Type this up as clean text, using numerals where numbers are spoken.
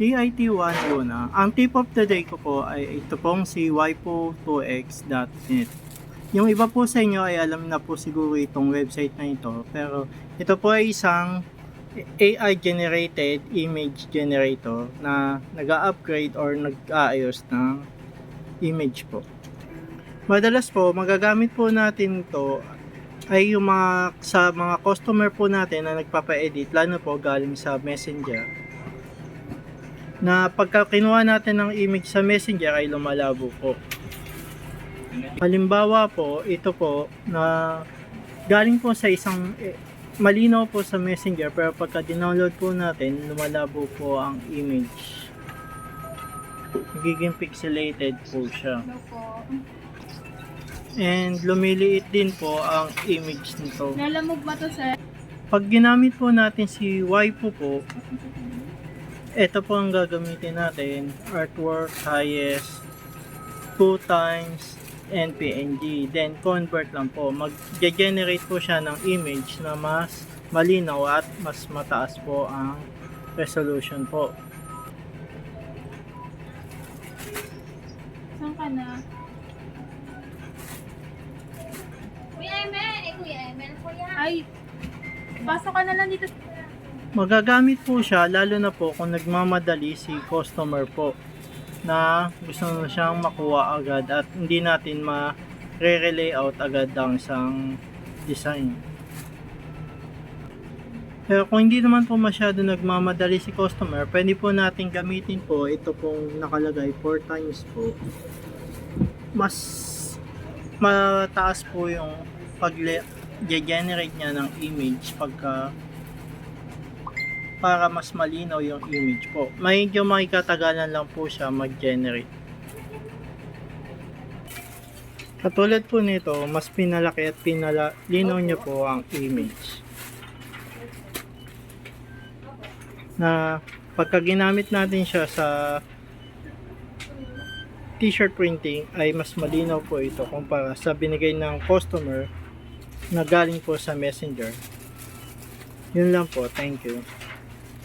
TIT1 Luna. Ang tip of the day ko po ay ito pong si waipu2x.net. Yung iba po sa inyo ay alam na po siguro itong website na ito, pero ito po ay isang AI generated image generator na nag-upgrade or nag-aayos ng image po. Madalas po magagamit po natin ito ay yung sa mga customer po natin na nagpapa-edit, lalo po galing sa Messenger, na pagka kinuha natin ng image sa Messenger ay lumalabo po. Halimbawa po, ito po na galing po sa isang malinaw po sa Messenger, pero pagka dinownload po natin, lumalabo po ang image. Nagiging pixelated po siya. And lumiliit din po ang image nito. Nalamog ba to, sir? Pag ginamit po natin si waipu po, ito po ang gagamitin natin, artwork highest 2 times and PNG, then convert lang po. Mag-generate po siya ng image na mas malinaw at mas mataas po ang resolution po. Saan ka na? Kuya Emel, kuya. Ay, pasok ka na lang dito. Magagamit po siya lalo na po kung nagmamadali si customer po na gusto na siyang makuha agad at hindi natin ma-re-layout agad ang isang design. Pero kung hindi naman po masyado nagmamadali si customer, pwede po natin gamitin po ito pong nakalagay 4 times po. Mas mataas po yung pag-generate niya ng image para mas malinaw yung image po. Medyo makikatagalan lang po siya mag-generate. Katulad po nito, mas pinalaki at pinalinaw niya po ang image. Na pagka ginamit natin siya sa t-shirt printing ay mas malinaw po ito kumpara sa binigay ng customer na galing po sa Messenger. Yun lang po. Thank you.